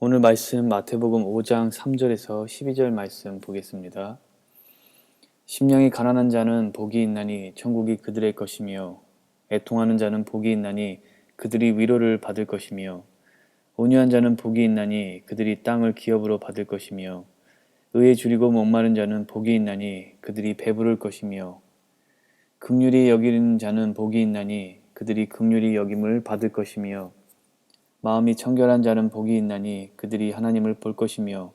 오늘 말씀 마태복음 5장 3절에서 12절 말씀 보겠습니다. 심령이 가난한 자는 복이 있나니 천국이 그들의 것이며 애통하는 자는 복이 있나니 그들이 위로를 받을 것이며 온유한 자는 복이 있나니 그들이 땅을 기업으로 받을 것이며 의에 줄이고 목마른 자는 복이 있나니 그들이 배부를 것이며 긍휼히 여기는 자는 복이 있나니 그들이 긍휼히 여김을 받을 것이며 마음이 청결한 자는 복이 있나니 그들이 하나님을 볼 것이며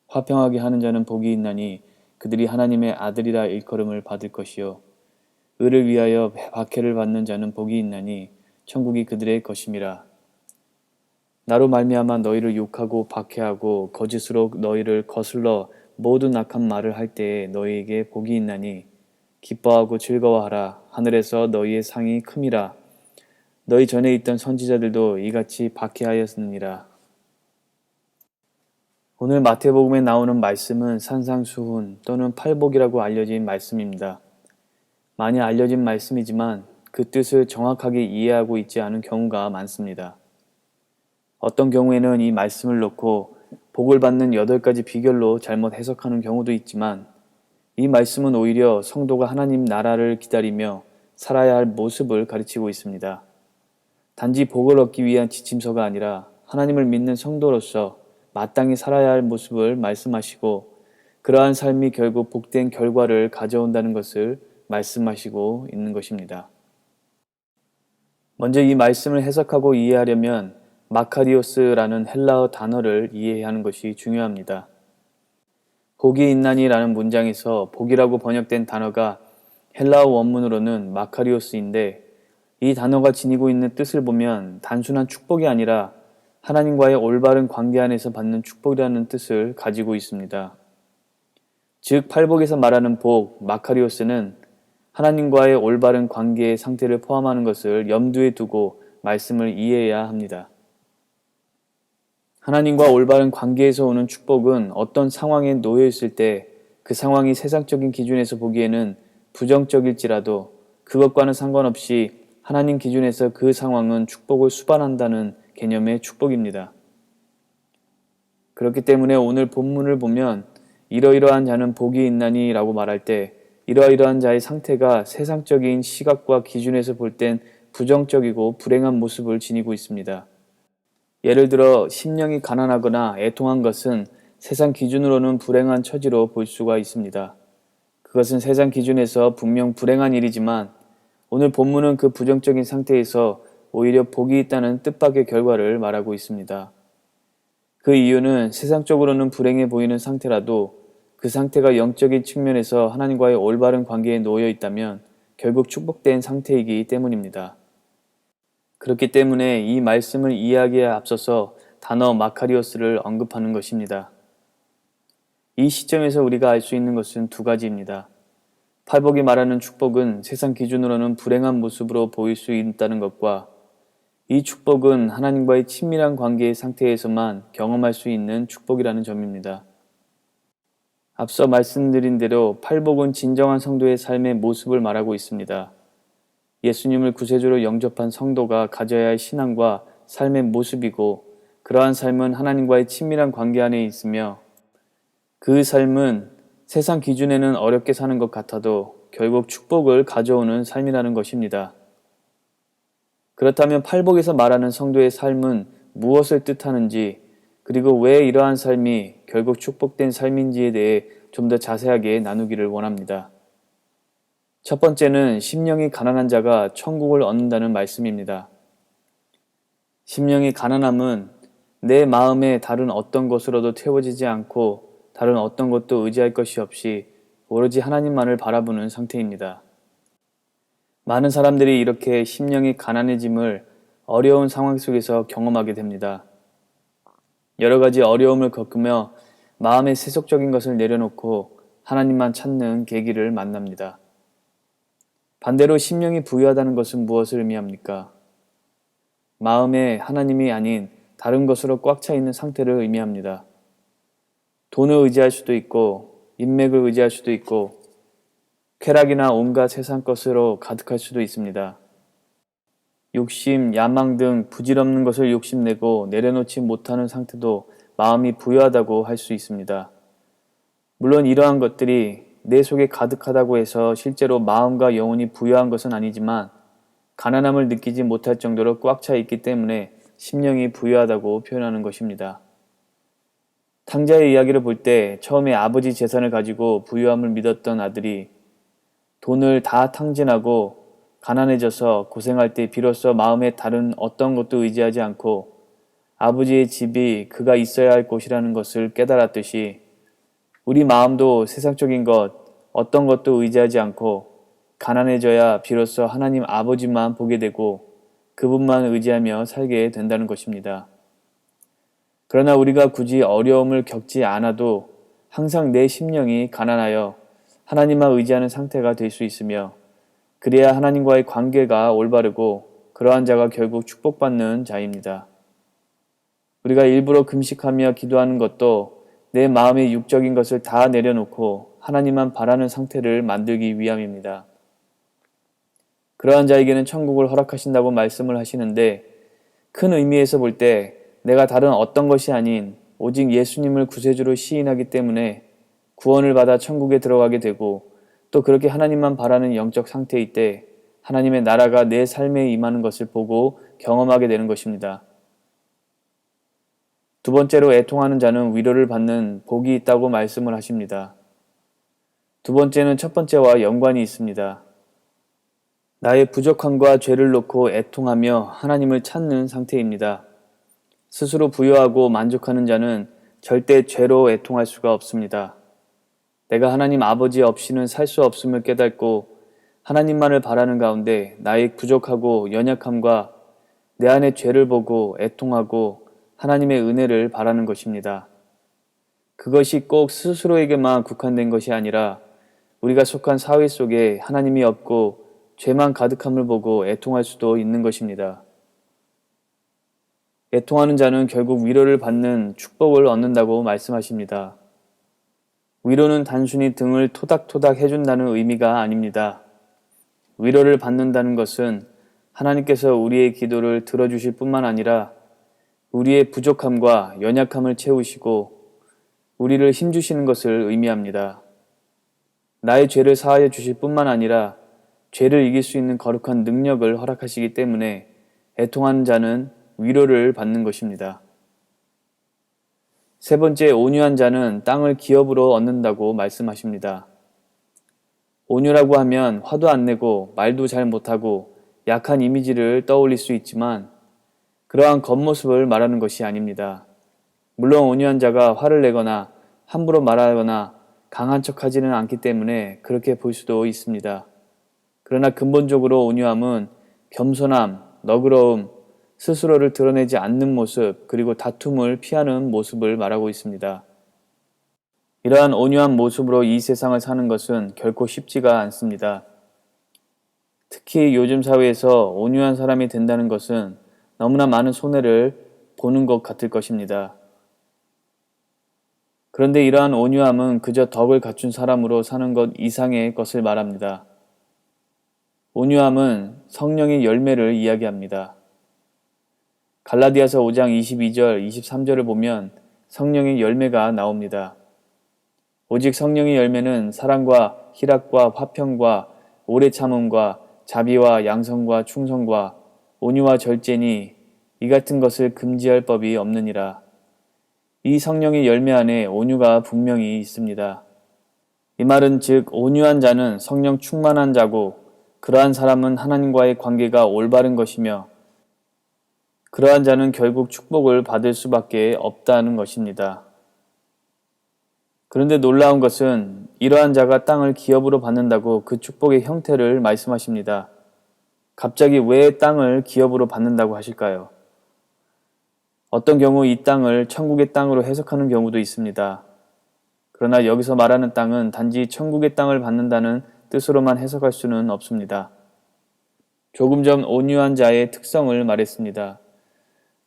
화평하게 하는 자는 복이 있나니 그들이 하나님의 아들이라 일컬음을 받을 것이요 의를 위하여 박해를 받는 자는 복이 있나니 천국이 그들의 것임이라. 나로 말미암아 너희를 욕하고 박해하고 거짓으로 너희를 거슬러 모든 악한 말을 할 때에 너희에게 복이 있나니 기뻐하고 즐거워하라. 하늘에서 너희의 상이 큼이라. 너희 전에 있던 선지자들도 이같이 박해하였느니라. 오늘 마태복음에 나오는 말씀은 산상수훈 또는 팔복이라고 알려진 말씀입니다. 많이 알려진 말씀이지만 그 뜻을 정확하게 이해하고 있지 않은 경우가 많습니다. 어떤 경우에는 이 말씀을 놓고 복을 받는 8가지 비결로 잘못 해석하는 경우도 있지만 이 말씀은 오히려 성도가 하나님 나라를 기다리며 살아야 할 모습을 가르치고 있습니다. 단지 복을 얻기 위한 지침서가 아니라 하나님을 믿는 성도로서 마땅히 살아야 할 모습을 말씀하시고 그러한 삶이 결국 복된 결과를 가져온다는 것을 말씀하시고 있는 것입니다. 먼저 이 말씀을 해석하고 이해하려면 마카리오스라는 헬라어 단어를 이해해야 하는 것이 중요합니다. 복이 있나니라는 문장에서 복이라고 번역된 단어가 헬라어 원문으로는 마카리오스인데 이 단어가 지니고 있는 뜻을 보면 단순한 축복이 아니라 하나님과의 올바른 관계 안에서 받는 축복이라는 뜻을 가지고 있습니다. 즉 팔복에서 말하는 복, 마카리오스는 하나님과의 올바른 관계의 상태를 포함하는 것을 염두에 두고 말씀을 이해해야 합니다. 하나님과 올바른 관계에서 오는 축복은 어떤 상황에 놓여 있을 때 그 상황이 세상적인 기준에서 보기에는 부정적일지라도 그것과는 상관없이 하나님 기준에서 그 상황은 축복을 수반한다는 개념의 축복입니다. 그렇기 때문에 오늘 본문을 보면 이러이러한 자는 복이 있나니 라고 말할 때 이러이러한 자의 상태가 세상적인 시각과 기준에서 볼 땐 부정적이고 불행한 모습을 지니고 있습니다. 예를 들어 심령이 가난하거나 애통한 것은 세상 기준으로는 불행한 처지로 볼 수가 있습니다. 그것은 세상 기준에서 분명 불행한 일이지만 오늘 본문은 그 부정적인 상태에서 오히려 복이 있다는 뜻밖의 결과를 말하고 있습니다. 그 이유는 세상적으로는 불행해 보이는 상태라도 그 상태가 영적인 측면에서 하나님과의 올바른 관계에 놓여 있다면 결국 축복된 상태이기 때문입니다. 그렇기 때문에 이 말씀을 이해하기에 앞서서 단어 마카리오스를 언급하는 것입니다. 이 시점에서 우리가 알 수 있는 것은 2가지입니다. 팔복이 말하는 축복은 세상 기준으로는 불행한 모습으로 보일 수 있다는 것과 이 축복은 하나님과의 친밀한 관계의 상태에서만 경험할 수 있는 축복이라는 점입니다. 앞서 말씀드린 대로 팔복은 진정한 성도의 삶의 모습을 말하고 있습니다. 예수님을 구세주로 영접한 성도가 가져야 할 신앙과 삶의 모습이고 그러한 삶은 하나님과의 친밀한 관계 안에 있으며 그 삶은 세상 기준에는 어렵게 사는 것 같아도 결국 축복을 가져오는 삶이라는 것입니다. 그렇다면 팔복에서 말하는 성도의 삶은 무엇을 뜻하는지 그리고 왜 이러한 삶이 결국 축복된 삶인지에 대해 좀 더 자세하게 나누기를 원합니다. 첫 번째는 심령이 가난한 자가 천국을 얻는다는 말씀입니다. 심령이 가난함은 내 마음에 다른 어떤 것으로도 채워지지 않고 다른 어떤 것도 의지할 것이 없이 오로지 하나님만을 바라보는 상태입니다. 많은 사람들이 이렇게 심령이 가난해짐을 어려운 상황 속에서 경험하게 됩니다. 여러 가지 어려움을 겪으며 마음의 세속적인 것을 내려놓고 하나님만 찾는 계기를 만납니다. 반대로 심령이 부유하다는 것은 무엇을 의미합니까? 마음에 하나님이 아닌 다른 것으로 꽉 차 있는 상태를 의미합니다. 돈을 의지할 수도 있고 인맥을 의지할 수도 있고 쾌락이나 온갖 세상 것으로 가득할 수도 있습니다. 욕심, 야망 등 부질없는 것을 욕심내고 내려놓지 못하는 상태도 마음이 부유하다고 할 수 있습니다. 물론 이러한 것들이 내 속에 가득하다고 해서 실제로 마음과 영혼이 부유한 것은 아니지만 가난함을 느끼지 못할 정도로 꽉 차 있기 때문에 심령이 부유하다고 표현하는 것입니다. 탕자의 이야기를 볼 때 처음에 아버지 재산을 가지고 부유함을 믿었던 아들이 돈을 다 탕진하고 가난해져서 고생할 때 비로소 마음에 다른 어떤 것도 의지하지 않고 아버지의 집이 그가 있어야 할 곳이라는 것을 깨달았듯이 우리 마음도 세상적인 것, 어떤 것도 의지하지 않고 가난해져야 비로소 하나님 아버지만 보게 되고 그분만 의지하며 살게 된다는 것입니다. 그러나 우리가 굳이 어려움을 겪지 않아도 항상 내 심령이 가난하여 하나님만 의지하는 상태가 될 수 있으며 그래야 하나님과의 관계가 올바르고 그러한 자가 결국 축복받는 자입니다. 우리가 일부러 금식하며 기도하는 것도 내 마음의 육적인 것을 다 내려놓고 하나님만 바라는 상태를 만들기 위함입니다. 그러한 자에게는 천국을 허락하신다고 말씀을 하시는데 큰 의미에서 볼 때 내가 다른 어떤 것이 아닌 오직 예수님을 구세주로 시인하기 때문에 구원을 받아 천국에 들어가게 되고 또 그렇게 하나님만 바라는 영적 상태일 때 하나님의 나라가 내 삶에 임하는 것을 보고 경험하게 되는 것입니다. 두 번째로 애통하는 자는 위로를 받는 복이 있다고 말씀을 하십니다. 두 번째는 첫 번째와 연관이 있습니다. 나의 부족함과 죄를 놓고 애통하며 하나님을 찾는 상태입니다. 스스로 부유하고 만족하는 자는 절대 죄로 애통할 수가 없습니다. 내가 하나님 아버지 없이는 살 수 없음을 깨닫고 하나님만을 바라는 가운데 나의 부족하고 연약함과 내 안의 죄를 보고 애통하고 하나님의 은혜를 바라는 것입니다. 그것이 꼭 스스로에게만 국한된 것이 아니라 우리가 속한 사회 속에 하나님이 없고 죄만 가득함을 보고 애통할 수도 있는 것입니다. 애통하는 자는 결국 위로를 받는 축복을 얻는다고 말씀하십니다. 위로는 단순히 등을 토닥토닥 해준다는 의미가 아닙니다. 위로를 받는다는 것은 하나님께서 우리의 기도를 들어주실 뿐만 아니라 우리의 부족함과 연약함을 채우시고 우리를 힘주시는 것을 의미합니다. 나의 죄를 사하여 주실 뿐만 아니라 죄를 이길 수 있는 거룩한 능력을 허락하시기 때문에 애통하는 자는 위로를 받는 것입니다. 세 번째, 온유한 자는 땅을 기업으로 얻는다고 말씀하십니다. 온유라고 하면 화도 안 내고 말도 잘 못하고 약한 이미지를 떠올릴 수 있지만 그러한 겉모습을 말하는 것이 아닙니다. 물론 온유한 자가 화를 내거나 함부로 말하거나 강한 척하지는 않기 때문에 그렇게 볼 수도 있습니다. 그러나 근본적으로 온유함은 겸손함, 너그러움, 스스로를 드러내지 않는 모습, 그리고 다툼을 피하는 모습을 말하고 있습니다. 이러한 온유한 모습으로 이 세상을 사는 것은 결코 쉽지가 않습니다. 특히 요즘 사회에서 온유한 사람이 된다는 것은 너무나 많은 손해를 보는 것 같을 것입니다. 그런데 이러한 온유함은 그저 덕을 갖춘 사람으로 사는 것 이상의 것을 말합니다. 온유함은 성령의 열매를 이야기합니다. 갈라디아서 5장 22절, 23절을 보면 성령의 열매가 나옵니다. 오직 성령의 열매는 사랑과 희락과 화평과 오래 참음과 자비와 양성과 충성과 온유와 절제니 이 같은 것을 금지할 법이 없느니라. 이 성령의 열매 안에 온유가 분명히 있습니다. 이 말은 즉 온유한 자는 성령 충만한 자고 그러한 사람은 하나님과의 관계가 올바른 것이며 그러한 자는 결국 축복을 받을 수밖에 없다는 것입니다. 그런데 놀라운 것은 이러한 자가 땅을 기업으로 받는다고 그 축복의 형태를 말씀하십니다. 갑자기 왜 땅을 기업으로 받는다고 하실까요? 어떤 경우 이 땅을 천국의 땅으로 해석하는 경우도 있습니다. 그러나 여기서 말하는 땅은 단지 천국의 땅을 받는다는 뜻으로만 해석할 수는 없습니다. 조금 전 온유한 자의 특성을 말했습니다.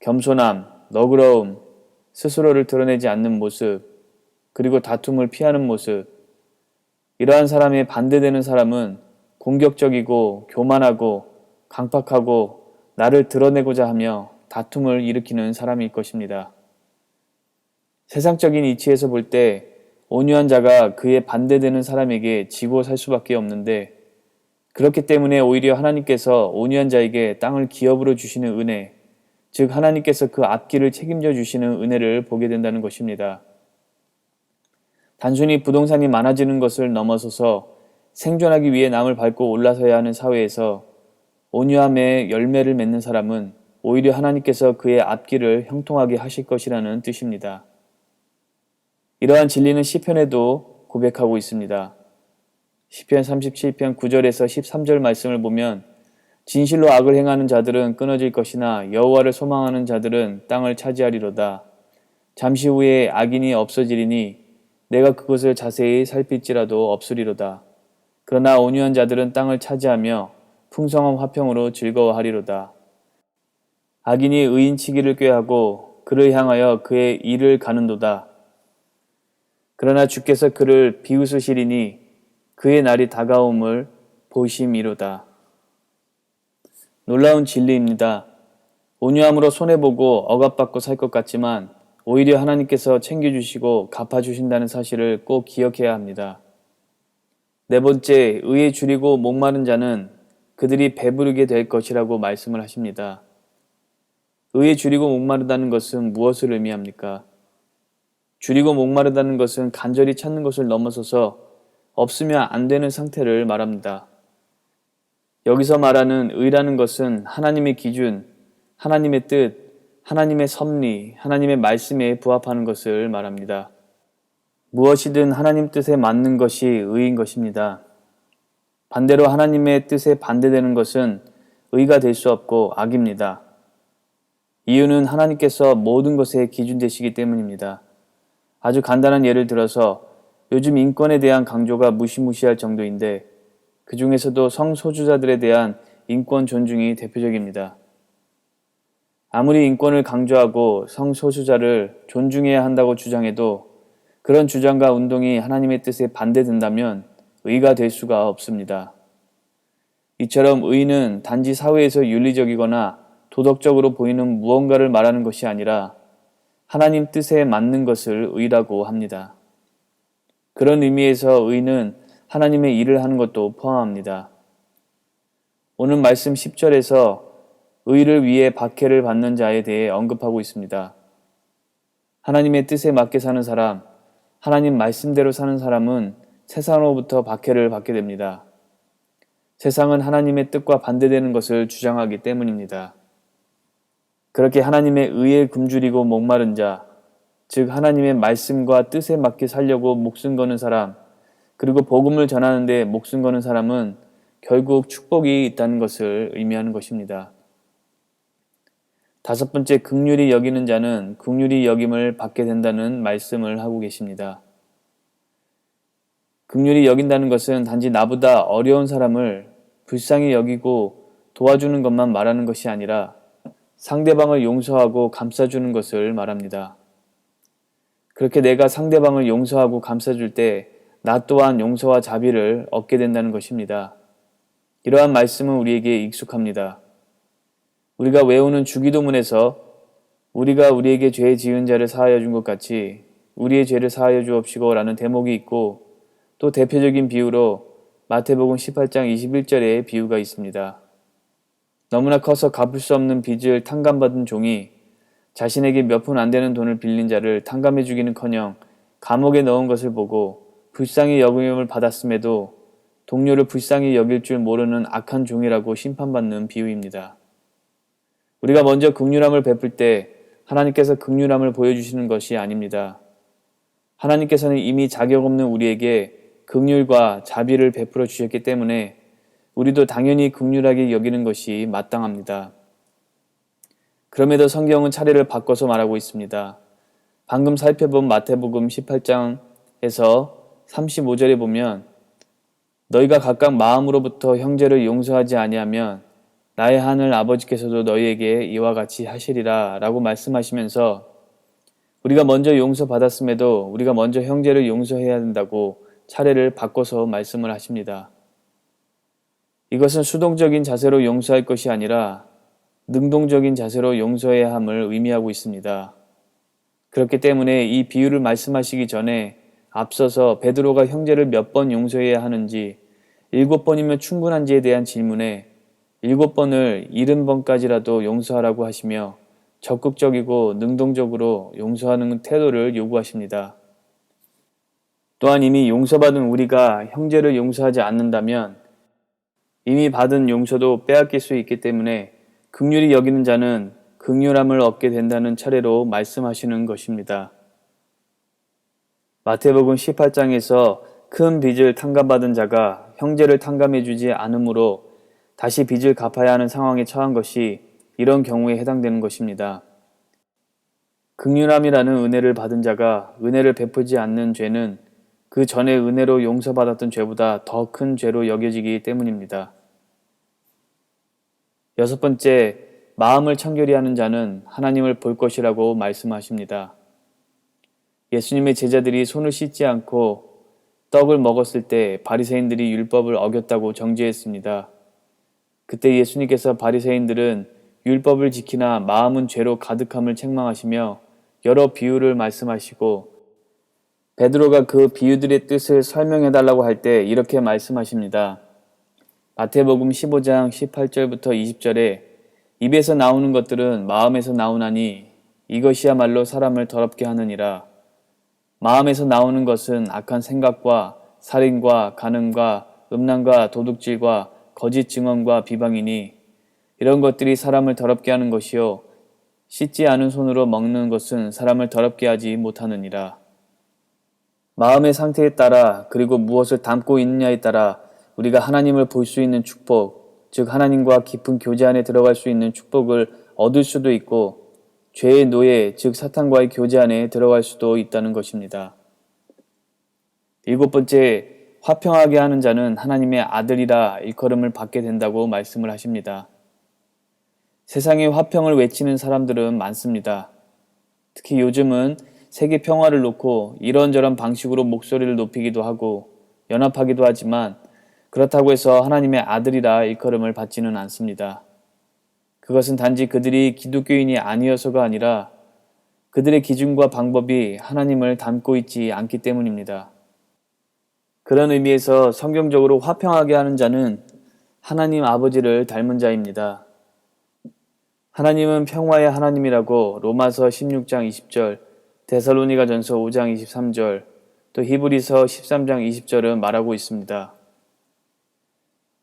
겸손함, 너그러움, 스스로를 드러내지 않는 모습, 그리고 다툼을 피하는 모습. 이러한 사람에 반대되는 사람은 공격적이고 교만하고 강팍하고 나를 드러내고자 하며 다툼을 일으키는 사람일 것입니다. 세상적인 이치에서 볼 때 온유한 자가 그에 반대되는 사람에게 지고 살 수밖에 없는데, 그렇기 때문에 오히려 하나님께서 온유한 자에게 땅을 기업으로 주시는 은혜, 즉 하나님께서 그 앞길을 책임져 주시는 은혜를 보게 된다는 것입니다. 단순히 부동산이 많아지는 것을 넘어서서 생존하기 위해 남을 밟고 올라서야 하는 사회에서 온유함의 열매를 맺는 사람은 오히려 하나님께서 그의 앞길을 형통하게 하실 것이라는 뜻입니다. 이러한 진리는 시편에도 고백하고 있습니다. 시편 37편 9절에서 13절 말씀을 보면 진실로 악을 행하는 자들은 끊어질 것이나 여호와를 소망하는 자들은 땅을 차지하리로다. 잠시 후에 악인이 없어지리니 내가 그것을 자세히 살필지라도 없으리로다. 그러나 온유한 자들은 땅을 차지하며 풍성한 화평으로 즐거워하리로다. 악인이 의인치기를 꾀하고 그를 향하여 그의 일을 가는도다. 그러나 주께서 그를 비웃으시리니 그의 날이 다가옴을 보심이로다. 놀라운 진리입니다. 온유함으로 손해보고 억압받고 살 것 같지만 오히려 하나님께서 챙겨주시고 갚아주신다는 사실을 꼭 기억해야 합니다. 네 번째, 의에 줄이고 목마른 자는 그들이 배부르게 될 것이라고 말씀을 하십니다. 의에 줄이고 목마르다는 것은 무엇을 의미합니까? 줄이고 목마르다는 것은 간절히 찾는 것을 넘어서서 없으면 안 되는 상태를 말합니다. 여기서 말하는 의라는 것은 하나님의 기준, 하나님의 뜻, 하나님의 섭리, 하나님의 말씀에 부합하는 것을 말합니다. 무엇이든 하나님 뜻에 맞는 것이 의인 것입니다. 반대로 하나님의 뜻에 반대되는 것은 의가 될 수 없고 악입니다. 이유는 하나님께서 모든 것의 기준 되시기 때문입니다. 아주 간단한 예를 들어서 요즘 인권에 대한 강조가 무시무시할 정도인데 그 중에서도 성소수자들에 대한 인권 존중이 대표적입니다. 아무리 인권을 강조하고 성소수자를 존중해야 한다고 주장해도 그런 주장과 운동이 하나님의 뜻에 반대된다면 의가 될 수가 없습니다. 이처럼 의는 단지 사회에서 윤리적이거나 도덕적으로 보이는 무언가를 말하는 것이 아니라 하나님 뜻에 맞는 것을 의라고 합니다. 그런 의미에서 의는 하나님의 일을 하는 것도 포함합니다. 오늘 말씀 10절에서 의를 위해 박해를 받는 자에 대해 언급하고 있습니다. 하나님의 뜻에 맞게 사는 사람, 하나님 말씀대로 사는 사람은 세상으로부터 박해를 받게 됩니다. 세상은 하나님의 뜻과 반대되는 것을 주장하기 때문입니다. 그렇게 하나님의 의에 굶주리고 목마른 자, 즉 하나님의 말씀과 뜻에 맞게 살려고 목숨 거는 사람, 그리고 복음을 전하는 데 목숨 거는 사람은 결국 축복이 있다는 것을 의미하는 것입니다. 다섯 번째, 긍휼히 여기는 자는 긍휼히 여김을 받게 된다는 말씀을 하고 계십니다. 긍휼히 여긴다는 것은 단지 나보다 어려운 사람을 불쌍히 여기고 도와주는 것만 말하는 것이 아니라 상대방을 용서하고 감싸주는 것을 말합니다. 그렇게 내가 상대방을 용서하고 감싸줄 때 나 또한 용서와 자비를 얻게 된다는 것입니다. 이러한 말씀은 우리에게 익숙합니다. 우리가 외우는 주기도문에서 우리가 우리에게 죄 지은 자를 사하여 준 것 같이 우리의 죄를 사하여 주옵시고 라는 대목이 있고, 또 대표적인 비유로 마태복음 18장 21절에 비유가 있습니다. 너무나 커서 갚을 수 없는 빚을 탕감받은 종이 자신에게 몇 푼 안 되는 돈을 빌린 자를 탕감해 주기는커녕 감옥에 넣은 것을 보고 불쌍히 여김을 받았음에도 동료를 불쌍히 여길 줄 모르는 악한 종이라고 심판받는 비유입니다. 우리가 먼저 긍휼함을 베풀 때 하나님께서 긍휼함을 보여주시는 것이 아닙니다. 하나님께서는 이미 자격 없는 우리에게 긍휼과 자비를 베풀어 주셨기 때문에 우리도 당연히 긍휼하게 여기는 것이 마땅합니다. 그럼에도 성경은 차례를 바꿔서 말하고 있습니다. 방금 살펴본 마태복음 18장에서 35절에 보면 너희가 각각 마음으로부터 형제를 용서하지 아니하면 나의 하늘 아버지께서도 너희에게 이와 같이 하시리라 라고 말씀하시면서 우리가 먼저 용서받았음에도 우리가 먼저 형제를 용서해야 된다고 차례를 바꿔서 말씀을 하십니다. 이것은 수동적인 자세로 용서할 것이 아니라 능동적인 자세로 용서해야 함을 의미하고 있습니다. 그렇기 때문에 이 비유를 말씀하시기 전에 앞서서 베드로가 형제를 몇 번 용서해야 하는지 7번이면 충분한지에 대한 질문에 7번을 70번까지라도 용서하라고 하시며 적극적이고 능동적으로 용서하는 태도를 요구하십니다. 또한 이미 용서받은 우리가 형제를 용서하지 않는다면 이미 받은 용서도 빼앗길 수 있기 때문에 긍휼히 여기는 자는 긍휼함을 얻게 된다는 차례로 말씀하시는 것입니다. 마태복음 18장에서 큰 빚을 탕감받은 자가 형제를 탕감해주지 않으므로 다시 빚을 갚아야 하는 상황에 처한 것이 이런 경우에 해당되는 것입니다. 긍휼함이라는 은혜를 받은 자가 은혜를 베푸지 않는 죄는 그 전에 은혜로 용서받았던 죄보다 더 큰 죄로 여겨지기 때문입니다. 6번째, 마음을 청결히 하는 자는 하나님을 볼 것이라고 말씀하십니다. 예수님의 제자들이 손을 씻지 않고 떡을 먹었을 때 바리새인들이 율법을 어겼다고 정죄했습니다. 그때 예수님께서 바리새인들은 율법을 지키나 마음은 죄로 가득함을 책망하시며 여러 비유를 말씀하시고 베드로가 그 비유들의 뜻을 설명해달라고 할 때 이렇게 말씀하십니다. 마태복음 15장 18절부터 20절에 입에서 나오는 것들은 마음에서 나오나니 이것이야말로 사람을 더럽게 하느니라. 마음에서 나오는 것은 악한 생각과 살인과 간음과 음란과 도둑질과 거짓 증언과 비방이니 이런 것들이 사람을 더럽게 하는 것이요 씻지 않은 손으로 먹는 것은 사람을 더럽게 하지 못하느니라. 마음의 상태에 따라 그리고 무엇을 담고 있느냐에 따라 우리가 하나님을 볼 수 있는 축복, 즉 하나님과 깊은 교제 안에 들어갈 수 있는 축복을 얻을 수도 있고 죄의 노예, 즉 사탄과의 교제 안에 들어갈 수도 있다는 것입니다. 7번째, 화평하게 하는 자는 하나님의 아들이라 일컬음을 받게 된다고 말씀을 하십니다. 세상에 화평을 외치는 사람들은 많습니다. 특히 요즘은 세계 평화를 놓고 이런저런 방식으로 목소리를 높이기도 하고 연합하기도 하지만 그렇다고 해서 하나님의 아들이라 일컬음을 받지는 않습니다. 그것은 단지 그들이 기독교인이 아니어서가 아니라 그들의 기준과 방법이 하나님을 닮고 있지 않기 때문입니다. 그런 의미에서 성경적으로 화평하게 하는 자는 하나님 아버지를 닮은 자입니다. 하나님은 평화의 하나님이라고 로마서 16장 20절, 데살로니가전서 5장 23절, 또 히브리서 13장 20절은 말하고 있습니다.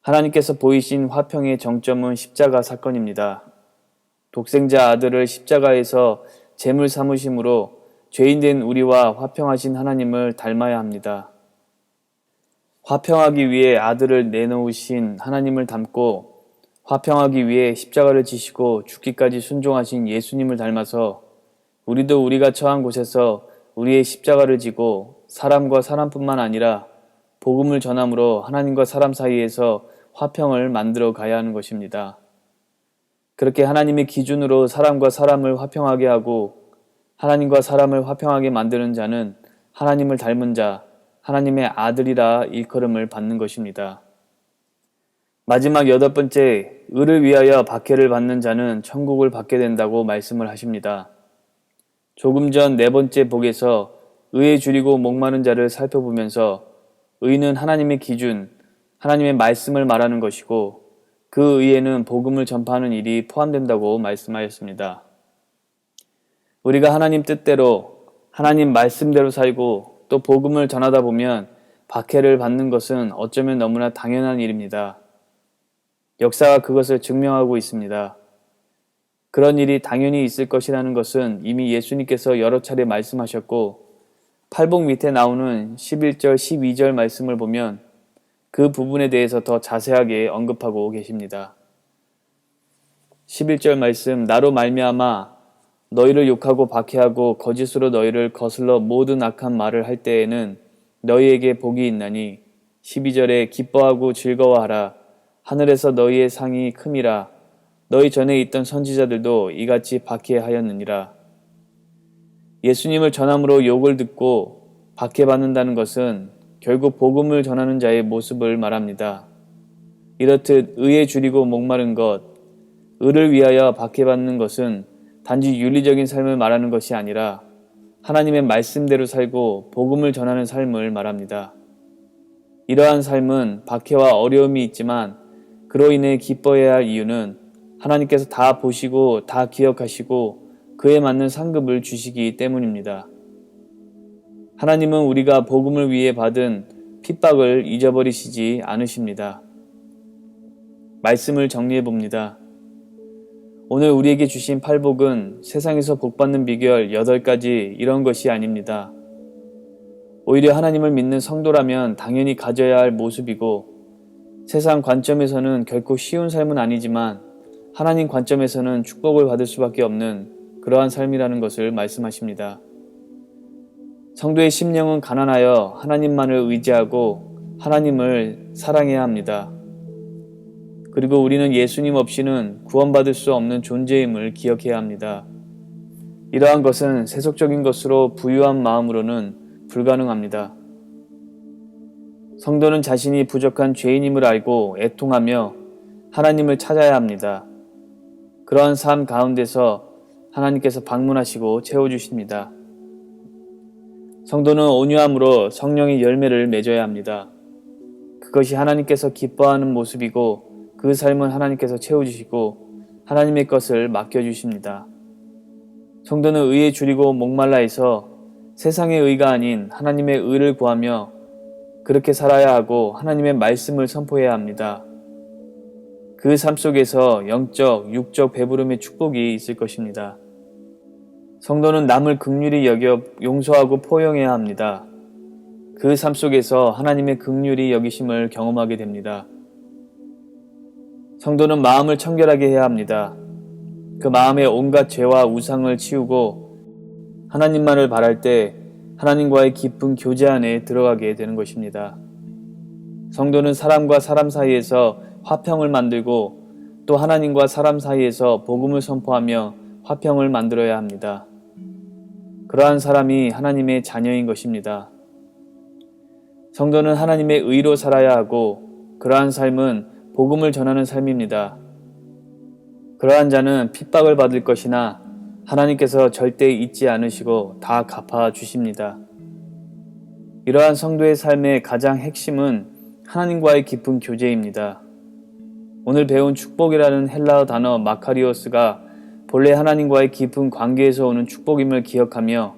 하나님께서 보이신 화평의 정점은 십자가 사건입니다. 독생자 아들을 십자가에서 제물 삼으심으로 죄인된 우리와 화평하신 하나님을 닮아야 합니다. 화평하기 위해 아들을 내놓으신 하나님을 닮고 화평하기 위해 십자가를 지시고 죽기까지 순종하신 예수님을 닮아서 우리도 우리가 처한 곳에서 우리의 십자가를 지고 사람과 사람뿐만 아니라 복음을 전함으로 하나님과 사람 사이에서 화평을 만들어 가야 하는 것입니다. 그렇게 하나님의 기준으로 사람과 사람을 화평하게 하고 하나님과 사람을 화평하게 만드는 자는 하나님을 닮은 자, 하나님의 아들이라 일컬음을 받는 것입니다. 마지막 8번째, 의를 위하여 박해를 받는 자는 천국을 받게 된다고 말씀을 하십니다. 조금 전 4번째 복에서 의에 줄이고 목마른 자를 살펴보면서 의는 하나님의 기준, 하나님의 말씀을 말하는 것이고 그 의에는 복음을 전파하는 일이 포함된다고 말씀하였습니다. 우리가 하나님 뜻대로 하나님 말씀대로 살고 또 복음을 전하다 보면 박해를 받는 것은 어쩌면 너무나 당연한 일입니다. 역사가 그것을 증명하고 있습니다. 그런 일이 당연히 있을 것이라는 것은 이미 예수님께서 여러 차례 말씀하셨고 팔복 밑에 나오는 11절, 12절 말씀을 보면 그 부분에 대해서 더 자세하게 언급하고 계십니다. 11절 말씀, 나로 말미암아 너희를 욕하고 박해하고 거짓으로 너희를 거슬러 모든 악한 말을 할 때에는 너희에게 복이 있나니 12절에 기뻐하고 즐거워하라. 하늘에서 너희의 상이 큼이라. 너희 전에 있던 선지자들도 이같이 박해하였느니라. 예수님을 전함으로 욕을 듣고 박해받는다는 것은 결국 복음을 전하는 자의 모습을 말합니다. 이렇듯 의에 줄이고 목마른 것, 을을 위하여 박해받는 것은 단지 윤리적인 삶을 말하는 것이 아니라 하나님의 말씀대로 살고 복음을 전하는 삶을 말합니다. 이러한 삶은 박해와 어려움이 있지만 그로 인해 기뻐해야 할 이유는 하나님께서 다 보시고 다 기억하시고 그에 맞는 상급을 주시기 때문입니다. 하나님은 우리가 복음을 위해 받은 핍박을 잊어버리시지 않으십니다. 말씀을 정리해 봅니다. 오늘 우리에게 주신 팔복은 세상에서 복받는 비결 8가지 이런 것이 아닙니다. 오히려 하나님을 믿는 성도라면 당연히 가져야 할 모습이고 세상 관점에서는 결코 쉬운 삶은 아니지만 하나님 관점에서는 축복을 받을 수밖에 없는 그러한 삶이라는 것을 말씀하십니다. 성도의 심령은 가난하여 하나님만을 의지하고 하나님을 사랑해야 합니다. 그리고 우리는 예수님 없이는 구원받을 수 없는 존재임을 기억해야 합니다. 이러한 것은 세속적인 것으로 부유한 마음으로는 불가능합니다. 성도는 자신이 부족한 죄인임을 알고 애통하며 하나님을 찾아야 합니다. 그러한 삶 가운데서 하나님께서 방문하시고 채워주십니다. 성도는 온유함으로 성령의 열매를 맺어야 합니다. 그것이 하나님께서 기뻐하는 모습이고 그 삶은 하나님께서 채워주시고 하나님의 것을 맡겨주십니다. 성도는 의에 줄이고 목말라 해서 세상의 의가 아닌 하나님의 의를 구하며 그렇게 살아야 하고 하나님의 말씀을 선포해야 합니다. 그 삶 속에서 영적, 육적 배부름의 축복이 있을 것입니다. 성도는 남을 긍휼히 여겨 용서하고 포용해야 합니다. 그 삶 속에서 하나님의 긍휼히 여기심을 경험하게 됩니다. 성도는 마음을 청결하게 해야 합니다. 그 마음의 온갖 죄와 우상을 치우고 하나님만을 바랄 때 하나님과의 깊은 교제 안에 들어가게 되는 것입니다. 성도는 사람과 사람 사이에서 화평을 만들고 또 하나님과 사람 사이에서 복음을 선포하며 화평을 만들어야 합니다. 그러한 사람이 하나님의 자녀인 것입니다. 성도는 하나님의 의로 살아야 하고 그러한 삶은 복음을 전하는 삶입니다. 그러한 자는 핍박을 받을 것이나 하나님께서 절대 잊지 않으시고 다 갚아 주십니다. 이러한 성도의 삶의 가장 핵심은 하나님과의 깊은 교제입니다. 오늘 배운 축복이라는 헬라어 단어 마카리오스가 본래 하나님과의 깊은 관계에서 오는 축복임을 기억하며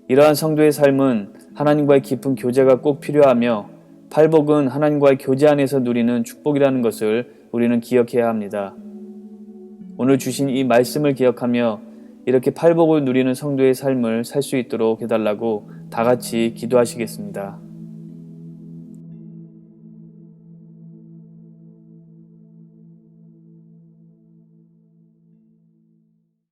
이러한 성도의 삶은 하나님과의 깊은 교제가 꼭 필요하며 팔복은 하나님과의 교제 안에서 누리는 축복이라는 것을 우리는 기억해야 합니다. 오늘 주신 이 말씀을 기억하며 이렇게 팔복을 누리는 성도의 삶을 살 수 있도록 해달라고 다 같이 기도하시겠습니다.